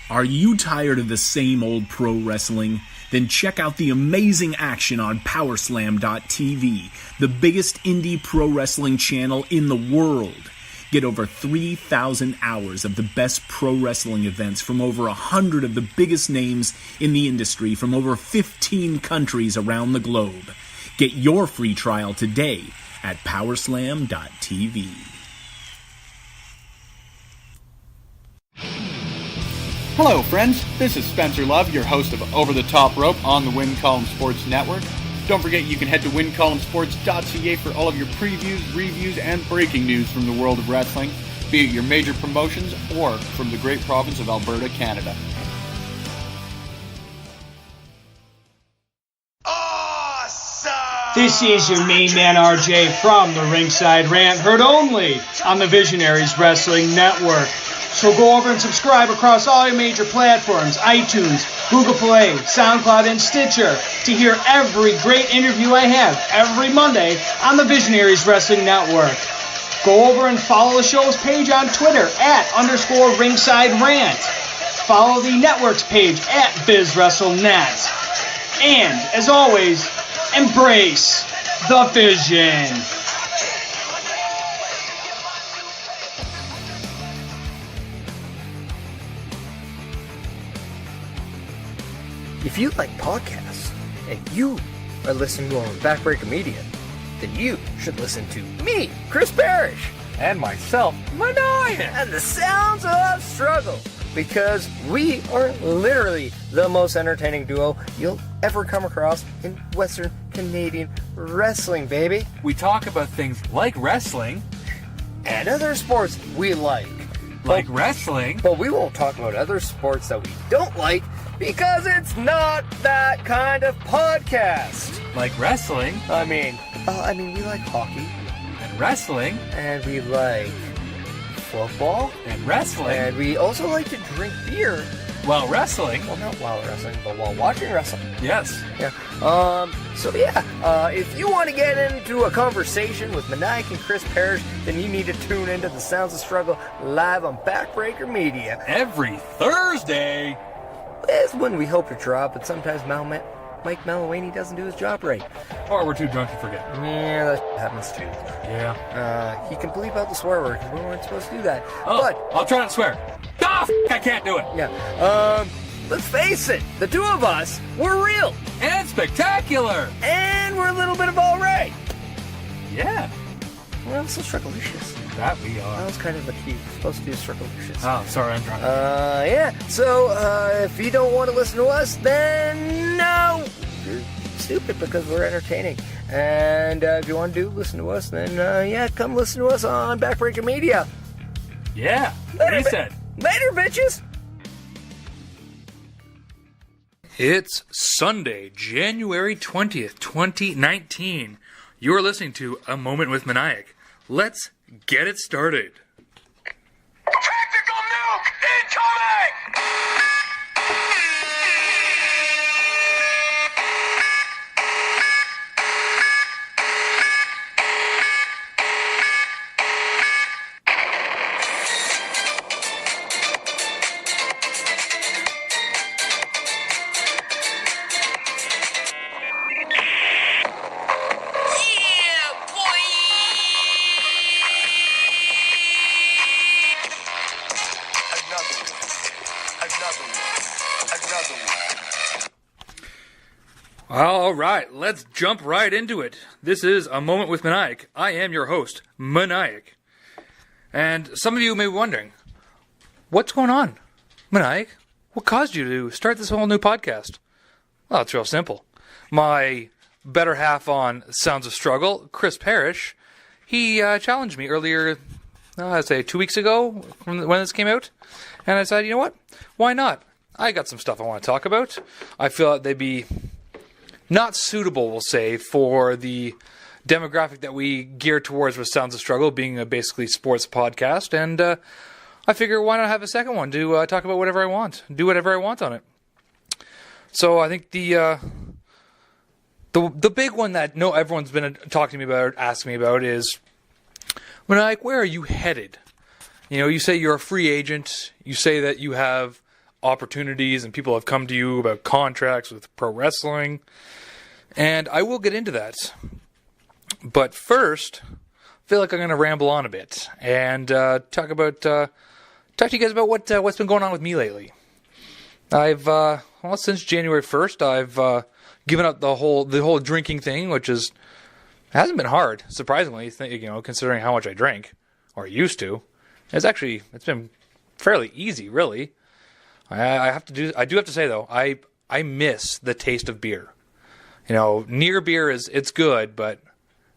Are you tired of the same old pro wrestling? Then check out the amazing action on Powerslam.tv, the biggest indie pro wrestling channel in the world. Get over 3,000 hours of the best pro wrestling events from over 100 of the biggest names in the industry from over 15 countries around the globe. Get your free trial today at Powerslam.tv. Hello, friends. This is Spencer Love, your host of Over the Top Rope on the Win Column Sports Network. Don't forget you can head to wincolumnsports.ca for all of your previews, reviews, and breaking news from the world of wrestling, be it your major promotions or from the great province of Alberta, Canada. Awesome! This is your main man RJ from the Ringside Rant, heard only on the Visionaries Wrestling Network. So go over and subscribe across all your major platforms, iTunes, Google Play, SoundCloud, and Stitcher to hear every great interview I have every Monday on the Visionaries Wrestling Network. Go over and follow the show's page on Twitter @_Ringside Rant. Follow the network's page @BizWrestleNet. And, as always, embrace the vision. If you like podcasts and you are listening on Backbreaker Media, then you should listen to me, Chris Parrish, and myself, Meniac, and the Sounds of Struggle, because we are literally the most entertaining duo you'll ever come across in Western Canadian wrestling, baby. We talk about things like wrestling and other sports we like. Wrestling. But we won't talk about other sports that we don't like, because it's not that kind of podcast. Like wrestling. I mean, we like hockey. And wrestling. And we like football. And wrestling. And we also like to drink beer. While wrestling. Well, not while wrestling, but while watching wrestling. Yes. Yeah. If you want to get into a conversation with Meniac and Chris Parrish, then you need to tune into the Sounds of Struggle live on Backbreaker Media. Every Thursday. It's when we hope to drop, but sometimes Mike Malawany doesn't do his job right. Or we're too drunk to forget. Yeah, that happens too. Yeah. He can bleep out the swear word, because we weren't supposed to do that. Oh, but I'll try not to swear. I can't do it. Yeah. Let's face it, the two of us, we're real. And spectacular. And we're a little bit of all right. Yeah. We're also strugglicious. That we are. That was kind of the key. We're supposed to be strugglicious. Oh, sorry, I'm drunk. Yeah. So, if you don't want to listen to us, then no, you're stupid, because we're entertaining. And if you want to listen to us, then come listen to us on Backbreaker Media. Yeah. Later, Reset. Later, bitches. It's Sunday, January 20th, 2019. You're listening to A Moment with Meniac. Let's get it started. Tactical nuke incoming! All right, let's jump right into it. This is A Moment with Meniac. I am your host, Meniac. And some of you may be wondering, what's going on? Meniac, what caused you to start this whole new podcast? Well, it's real simple. My better half on Sounds of Struggle, Chris Parrish, he challenged me earlier, I'd say 2 weeks ago when this came out. And I said, you know what? Why not? I got some stuff I want to talk about. I feel that they'd be not suitable, we'll say, for the demographic that we gear towards with Sounds of Struggle, being a basically sports podcast. And I figure, why not have a second one to talk about whatever I want, do whatever I want on it. So I think the big one that everyone's been talking to me about, asking me about, is, Meniac, where are you headed? You know, you say you're a free agent. You say that you have opportunities, and people have come to you about contracts with pro wrestling. And I will get into that. But first, I feel like I'm going to ramble on a bit and talk to you guys about what's been going on with me lately. I've since January 1st, I've given up the whole drinking thing, which hasn't been hard, surprisingly, considering how much I drink, or used to. It's been fairly easy, really. I do have to say though, I miss the taste of beer. Near beer it's good, but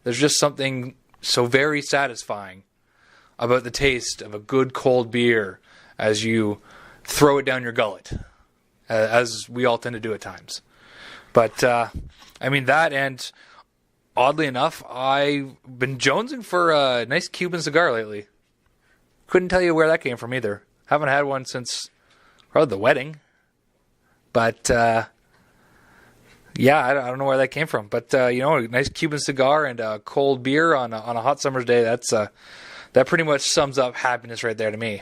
there's just something so very satisfying about the taste of a good cold beer as you throw it down your gullet, as we all tend to do at times. But that, and oddly enough, I've been jonesing for a nice Cuban cigar lately. Couldn't tell you where that came from either. Haven't had one since probably the wedding. But yeah, I don't know where that came from. But a nice Cuban cigar and a cold beer on a hot summer's day, that pretty much sums up happiness right there to me.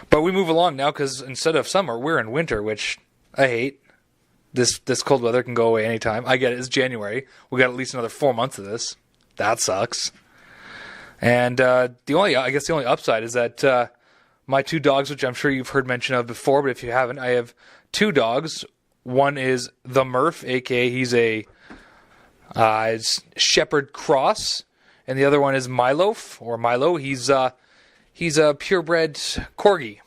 But we move along now because instead of summer, we're in winter, which I hate. This cold weather can go away anytime. I get it. It's January. We got at least another 4 months of this. That sucks. And the only upside is that my two dogs, which I'm sure you've heard mention of before, but if you haven't, I have two dogs. One is the Murph, a.k.a. he's a Shepherd Cross, and the other one is Milo. He's a purebred Corgi.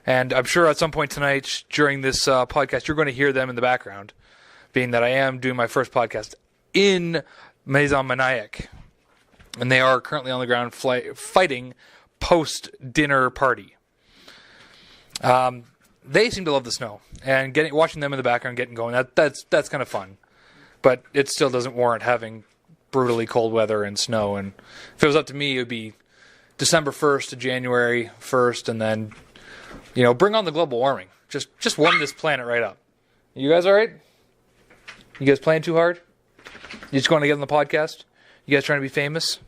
And I'm sure at some point tonight during this podcast, you're going to hear them in the background, being that I am doing my first podcast in Maison Meniac. And they are currently on the ground fighting post-dinner party. They seem to love the snow, and watching them in the background getting going, that's kind of fun. But it still doesn't warrant having brutally cold weather and snow. And if it was up to me, it would be December 1st to January 1st, and then bring on the global warming. Just warm this planet right up. You guys all right? You guys playing too hard? You just going to get on the podcast? You guys trying to be famous?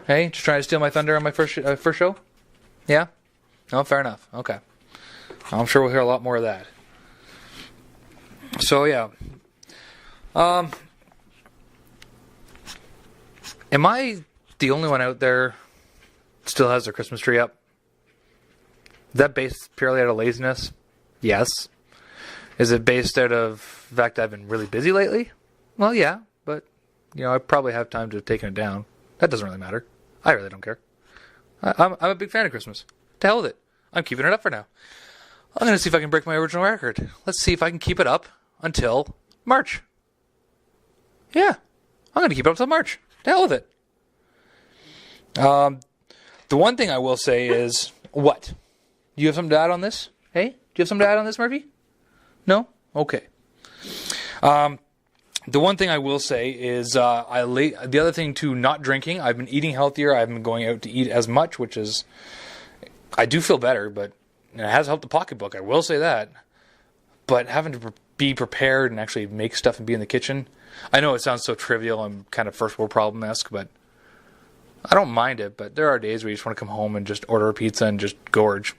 Hey, just trying to steal my thunder on my first show? Yeah? No, fair enough. Okay. I'm sure we'll hear a lot more of that. So, yeah. Am I the only one out there that still has their Christmas tree up? Is that based purely out of laziness? Yes. Is it based out of the fact that I've been really busy lately? Well, yeah, but, I probably have time to have taken it down. That doesn't really matter. I really don't care. I'm a big fan of Christmas. To hell with it. I'm keeping it up for now. I'm going to see if I can break my original record. Let's see if I can keep it up until March. Yeah, I'm going to keep it up until March. To hell with it. The one thing I will say is, what? Do you have something to add on this? Hey? Do you have something to add on this, Murphy? No? Okay. The one thing I will say is the other thing to not drinking. I've been eating healthier. I haven't been going out to eat as much, which is, I do feel better, but it has helped the pocketbook. I will say that. But having to be prepared and actually make stuff and be in the kitchen, I know it sounds so trivial and kind of first world problem-esque, but I don't mind it. But there are days where you just want to come home and just order a pizza and just gorge.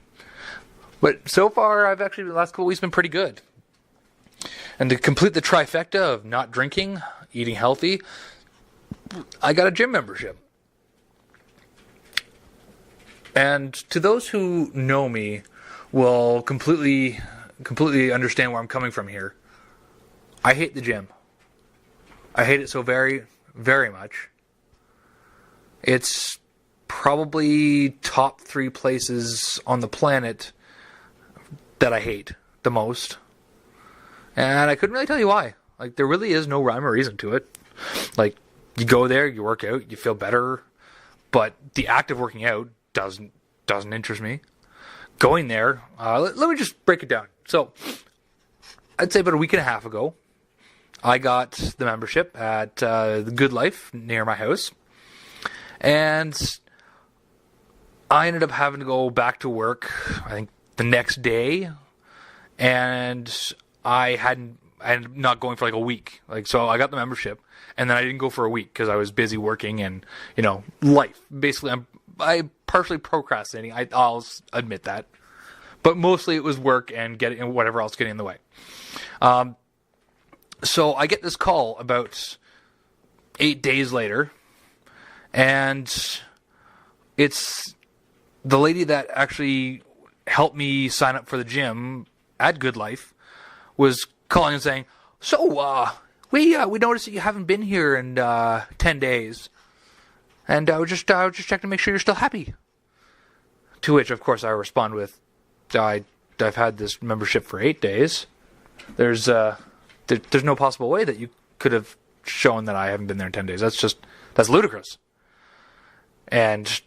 But so far, I've actually, the last couple weeks, been pretty good. And to complete the trifecta of not drinking, eating healthy, I got a gym membership. And to those who know me will completely understand where I'm coming from here. I hate the gym. I hate it so very, very much. It's probably top 3 places on the planet that I hate the most. And I couldn't really tell you why. Like, there really is no rhyme or reason to it. Like, you go there, you work out, you feel better, but the act of working out doesn't interest me. Going there, let me just break it down. So, I'd say about a week and a half ago, I got the membership at the Good Life near my house, and I ended up having to go back to work, I think, the next day, and I ended up not going for like a week. So I got the membership, and then I didn't go for a week because I was busy working and, life. Basically, I partially procrastinating. I'll admit that. But mostly it was work and whatever else getting in the way. So I get this call about 8 days later, and it's the lady that actually helped me sign up for the gym at Good Life was calling and saying, "So, we noticed that you haven't been here in 10 days, and I was just checking to make sure you're still happy." To which, of course, I respond with, I've had this membership for 8 days. There's no possible way that you could have shown that I haven't been there in 10 days. That's ludicrous." And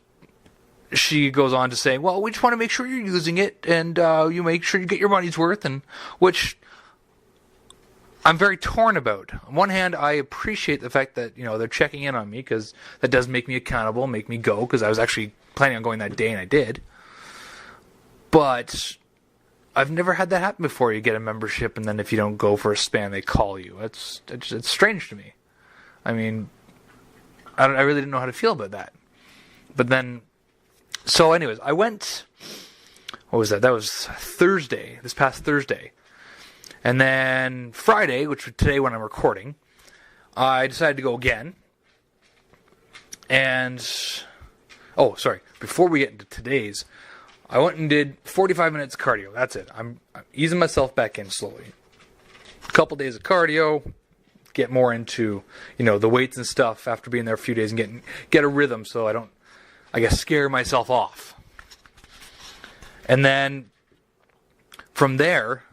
she goes on to say, "Well, we just want to make sure you're using it, and you make sure you get your money's worth," and which I'm very torn about. On one hand, I appreciate the fact that they're checking in on me, because that does make me accountable, make me go, because I was actually planning on going that day and I did. But I've never had that happen before. You get a membership, and then if you don't go for a span, they call you. It's strange to me. I mean, I really didn't know how to feel about that. But then, so anyways, I went, what was that? That was Thursday, this past Thursday. And then Friday, which was today when I'm recording, I decided to go again. And, before we get into today's, I went and did 45 minutes of cardio. That's it. I'm easing myself back in slowly. A couple days of cardio, get more into, the weights and stuff after being there a few days and get a rhythm so I don't, scare myself off. And then from there,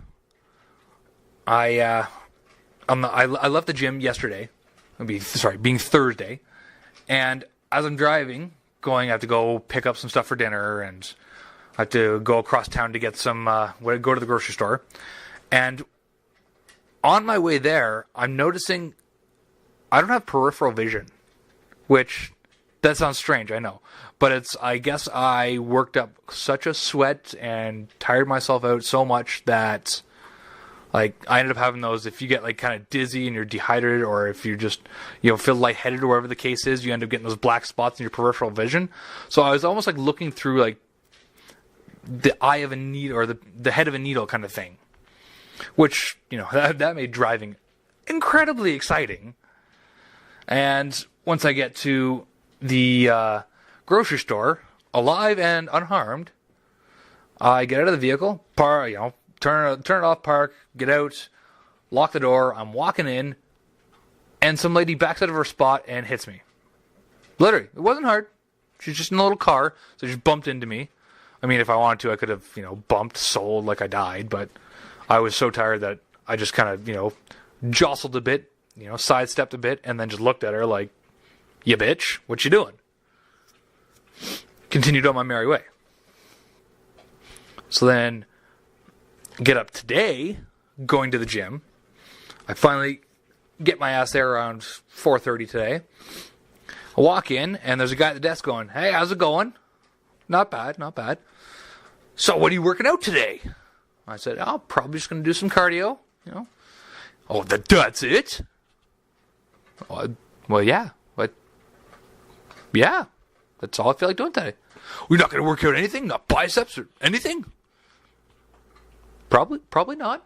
I left the gym yesterday, being Thursday, and as I'm driving, I have to go pick up some stuff for dinner, and I have to go across town to get some, go to the grocery store. And on my way there, I'm noticing I don't have peripheral vision, which, that sounds strange, I know. But I guess I worked up such a sweat and tired myself out so much that, I ended up having those, if you get, kind of dizzy and you're dehydrated, or if you just, feel lightheaded or whatever the case is, you end up getting those black spots in your peripheral vision. So I was almost looking through, the eye of a needle, or the head of a needle kind of thing. Which, that made driving incredibly exciting. And once I get to the grocery store, alive and unharmed, I get out of the vehicle, turn it off, park, get out, lock the door, I'm walking in, and some lady backs out of her spot and hits me. Literally, it wasn't hard. She's just in a little car, so she just bumped into me. I mean, if I wanted to, I could have, bumped, sold like I died, but I was so tired that I just kind of, jostled a bit, sidestepped a bit, and then just looked at her like, "You bitch, what you doing?" Continued on my merry way. So then, get up today, going to the gym. I finally get my ass there around 4:30 today. I walk in, and there's a guy at the desk going, "Hey, how's it going?" "Not bad, not bad." "So what are you working out today?" I said, "I'm probably just going to do some cardio, "Oh, that's it?" Well, yeah. But, yeah, that's all I feel like doing today. "We're not going to work out anything? Not biceps or anything?" Probably not.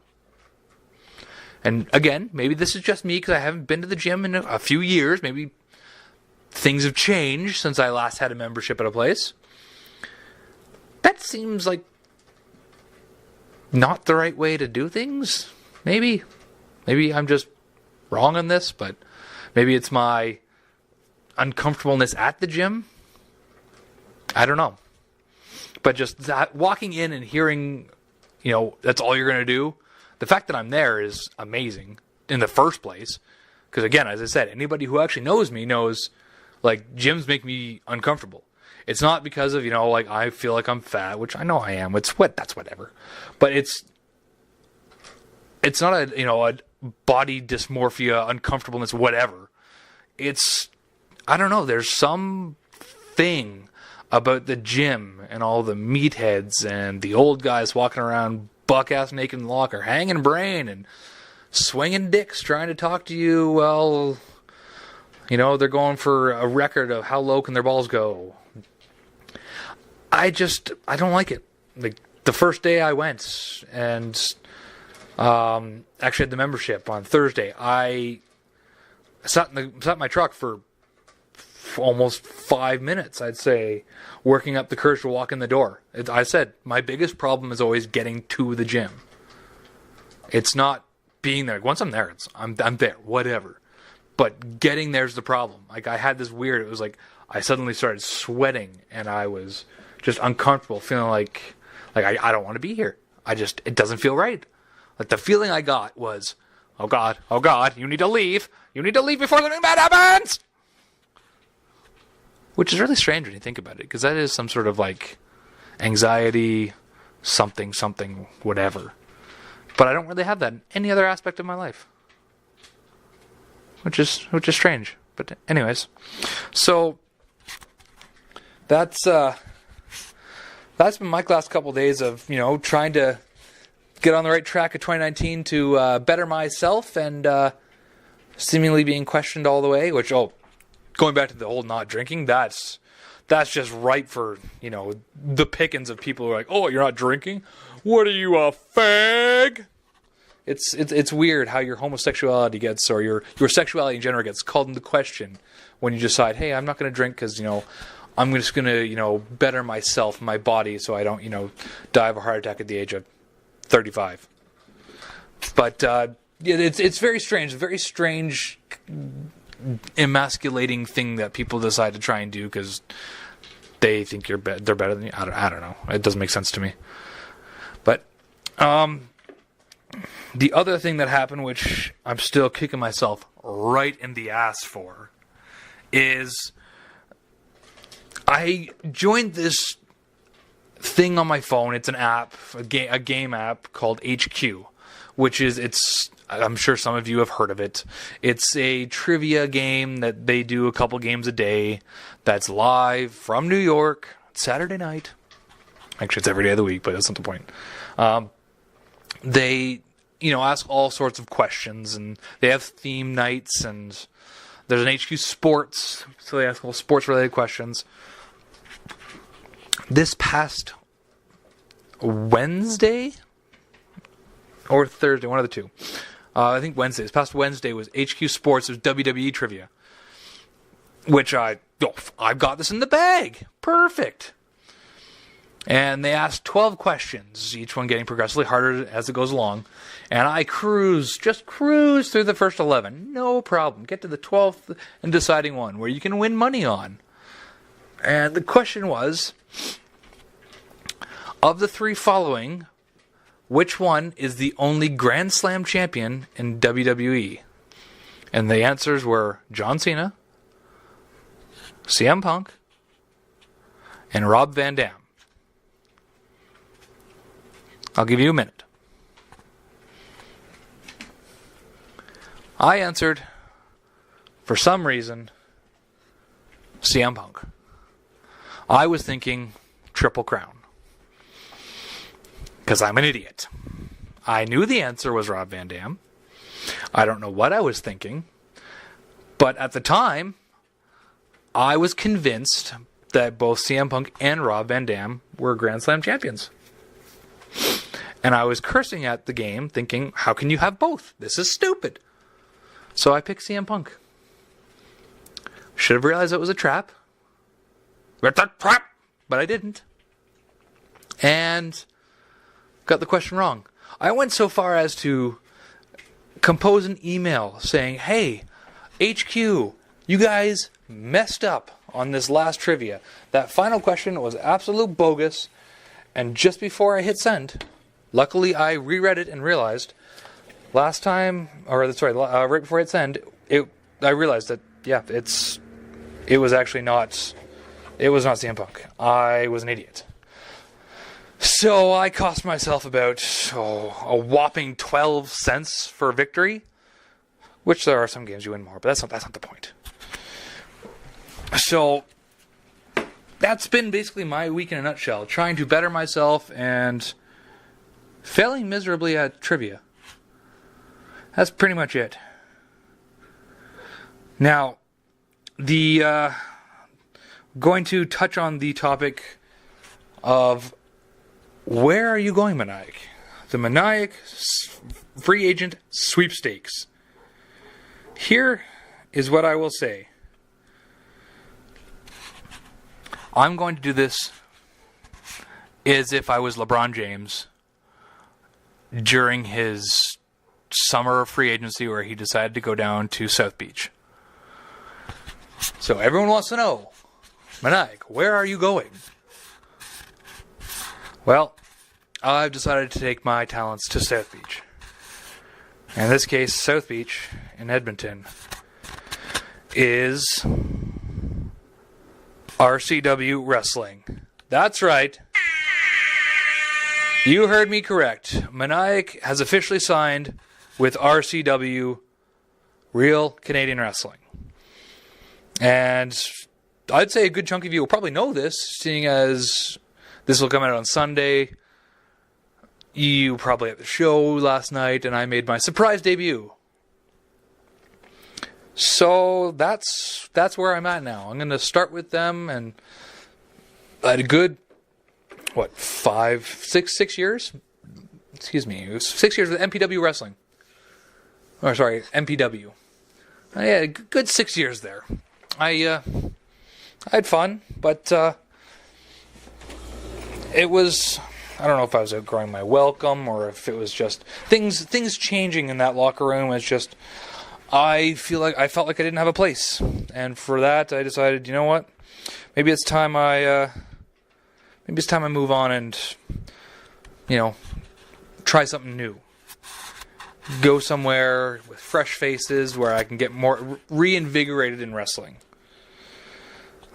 And again, maybe this is just me because I haven't been to the gym in a few years. Maybe things have changed since I last had a membership at a place. That seems like not the right way to do things. Maybe I'm just wrong on this, but maybe it's my uncomfortableness at the gym. I don't know. But just walking in and hearing, that's all you're going to do. The fact that I'm there is amazing in the first place. Because again, as I said, anybody who actually knows me knows, gyms make me uncomfortable. It's not because of, I feel like I'm fat, which I know I am. That's whatever. But it's not a body dysmorphia, uncomfortableness, whatever. It's, I don't know, there's some thing about the gym and all the meatheads and the old guys walking around buck-ass naked in the locker, hanging brain and swinging dicks trying to talk to you. Well, they're going for a record of how low can their balls go. I don't like it. the first day I went and actually had the membership on Thursday, I sat in my truck for almost 5 minutes, I'd say, working up the courage to walk in the door. I said, my biggest problem is always getting to the gym. It's not being there. Once I'm there, I'm there, whatever. But getting there's the problem. Like, I had this weird, it was like, I suddenly started sweating, and I was just uncomfortable, feeling like I don't want to be here. It doesn't feel right. Like, the feeling I got was, oh God, you need to leave. You need to leave before something bad happens! Which is really strange when you think about it, because that is some sort of, like, anxiety, something, whatever. But I don't really have that in any other aspect of my life. Which is strange. But anyways. So that's been my last couple days of, trying to get on the right track of 2019 to better myself, and seemingly being questioned all the way, which, going back to the whole not drinking, that's just ripe for, the pickings of people who are like, oh, you're not drinking? What are you, a fag? It's weird how your homosexuality gets, or your sexuality in general gets called into question when you decide, hey, I'm not going to drink because, I'm just going to, better myself, my body, so I don't, die of a heart attack at the age of 35. But it's very strange. Very strange, emasculating thing that people decide to try and do because they think they're better than you. I don't know. It doesn't make sense to me. But the other thing that happened, which I'm still kicking myself right in the ass for, is I joined this thing on my phone. It's an app, a game app called HQ, which is, I'm sure some of you have heard of it. It's a trivia game that they do a couple games a day that's live from New York, Saturday night. Actually, it's every day of the week, but that's not the point. They, ask all sorts of questions, and they have theme nights, and there's an HQ Sports, so they ask all sports-related questions. This past Wednesday or Thursday, one of the two. I think Wednesday. This past Wednesday was HQ Sports. It was WWE trivia, which I've got this in the bag. Perfect. And they asked 12 questions, each one getting progressively harder as it goes along. And I just cruise through the first 11. No problem. Get to the 12th and deciding one where you can win money on. And the question was, of the three following, which one is the only Grand Slam champion in WWE? And the answers were John Cena, CM Punk, and Rob Van Dam. I'll give you a minute. I answered, for some reason, CM Punk. I was thinking Triple Crown. Because I'm an idiot. I knew the answer was Rob Van Dam. I don't know what I was thinking. But at the time, I was convinced that both CM Punk and Rob Van Dam were Grand Slam champions. And I was cursing at the game, thinking, how can you have both? This is stupid. So I picked CM Punk. Should have realized it was a trap. It's a trap! But I didn't. And got the question wrong. I went so far as to compose an email saying, hey, HQ, you guys messed up on this last trivia. That final question was absolute bogus. And just before I hit send, luckily I reread it and realized right before I hit send, I realized that, it was actually not CM Punk. I was an idiot. So I cost myself about a whopping 12 cents for victory, which there are some games you win more, but that's not the point. So that's been basically my week in a nutshell, trying to better myself and failing miserably at trivia. That's pretty much it. Now, going to touch on the topic of Where are you going, Meniac? The Meniac Free Agent Sweepstakes. Here is what I will say. I'm going to do this as if I was LeBron James during his summer of free agency where he decided to go down to South Beach. So everyone wants to know, Meniac, where are you going? Well, I've decided to take my talents to South Beach. In this case, South Beach in Edmonton is RCW Wrestling. That's right. You heard me correct. Meniac has officially signed with RCW, Real Canadian Wrestling. And I'd say a good chunk of you will probably know this, seeing as this will come out on Sunday. You probably at the show last night, and I made my surprise debut. So that's where I'm at now. I'm going to start with them, and I had a good, 6 years? Excuse me, it was 6 years with MPW Wrestling. Or sorry, MPW. I had a good 6 years there. I had fun, but it was, I don't know if I was outgrowing my welcome or if it was just things changing in that locker room. It's just, I felt like I didn't have a place, and for that I decided, you know what, maybe it's time I move on and, try something new. Go somewhere with fresh faces where I can get more reinvigorated in wrestling.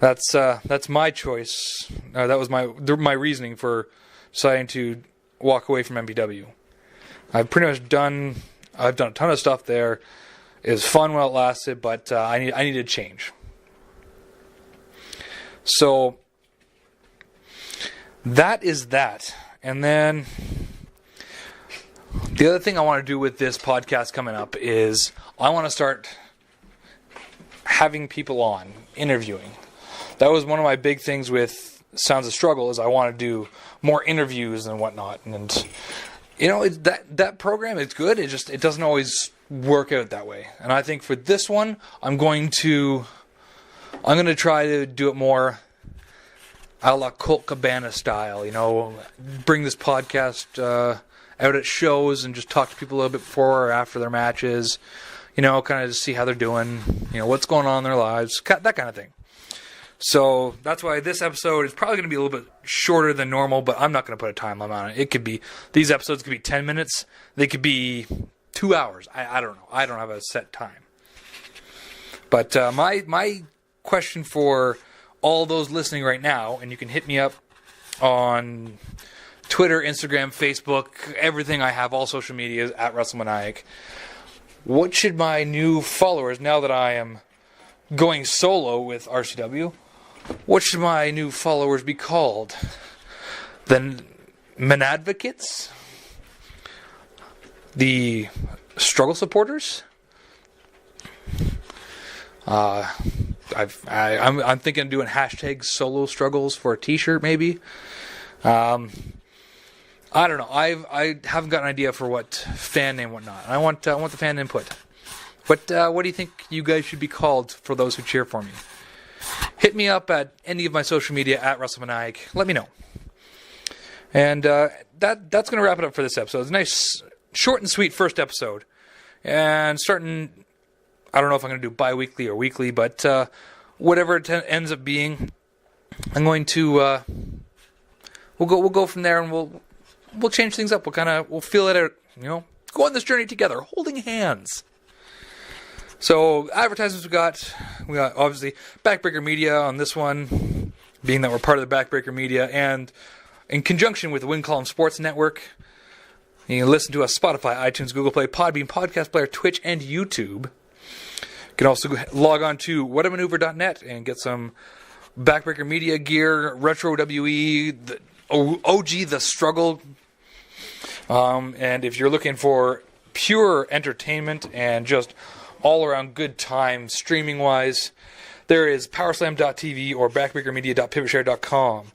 That's my choice. That was my reasoning for deciding to walk away from MPW. I've done a ton of stuff there. It was fun while it lasted, but I needed a change. So that is that. And then the other thing I want to do with this podcast coming up is I want to start having people on, interviewing. That was one of my big things with Sounds of Struggle, is I want to do more interviews and whatnot. And that program, it's good. It doesn't always work out that way. And I think for this one, I'm going to try to do it more a la Colt Cabana style. Bring this podcast out at shows and just talk to people a little bit before or after their matches. Kind of just see how they're doing. What's going on in their lives, that kind of thing. So that's why this episode is probably going to be a little bit shorter than normal, but I'm not going to put a time limit on it. These episodes could be 10 minutes. They could be 2 hours. I don't know. I don't have a set time. But my question for all those listening right now, and you can hit me up on Twitter, Instagram, Facebook, everything I have, all social media, at WrestleManiac. What should my new followers, now that I am going solo with RCW, what should my new followers be called? The Menadvocates? The Struggle Supporters? I'm thinking of doing hashtag solo struggles for a t-shirt, maybe. I don't know. I haven't got an idea for what fan name, whatnot. I want the fan input. But what do you think you guys should be called for those who cheer for me? Hit me up at any of my social media at WrestleManiac. Let me know. And that's going to wrap it up for this episode. It's a nice, short and sweet first episode. And starting, I don't know if I'm going to do bi-weekly or weekly, but whatever it ends up being, I'm going to we'll go from there, and we'll change things up. We'll feel it out. Go on this journey together, holding hands. So, advertisements we got obviously Backbreaker Media on this one, being that we're part of the Backbreaker Media, and in conjunction with the Win Column Sports Network. You can listen to us Spotify, iTunes, Google Play, Podbean, Podcast Player, Twitch, and YouTube. You can also log on to whatamaneuver.net and get some Backbreaker Media gear, Retro WE, the OG The Struggle. And if you're looking for pure entertainment and just all-around good time, streaming-wise, there is powerslam.tv or backbreakermedia.pivotshare.com.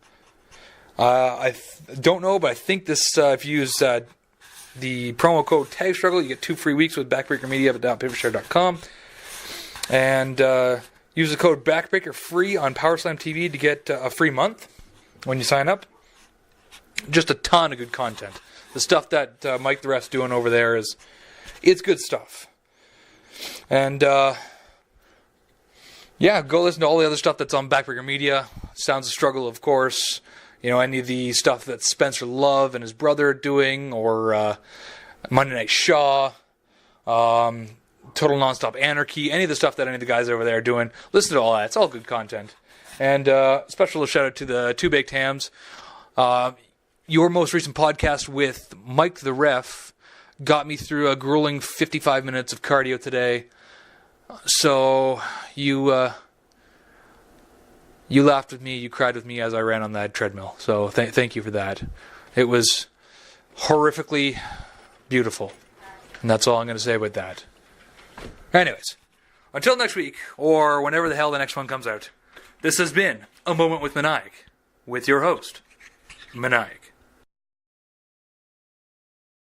I don't know, but I think this, if you use the promo code TAGSTRUGGLE, you get 2 free weeks with Backbreaker Media at papershare.com. And use the code Backbreaker free on PowerSlam TV to get a free month when you sign up. Just a ton of good content. The stuff that Mike the Ref's doing over there it's good stuff. And yeah, go listen to all the other stuff that's on Backbreaker Media. Sounds of Struggle, of course. Any of the stuff that Spencer Love and his brother are doing, or Monday Night Shaw, Total Nonstop Anarchy, any of the stuff that any of the guys over there are doing. Listen to all that. It's all good content. And special shout out to the Two Baked Hams. Your most recent podcast with Mike the Ref got me through a grueling 55 minutes of cardio today. So you laughed with me, you cried with me as I ran on that treadmill. So thank you for that. It was horrifically beautiful. And that's all I'm going to say about that. Anyways, until next week, or whenever the hell the next one comes out, this has been A Moment with Meniac, with your host, Meniac.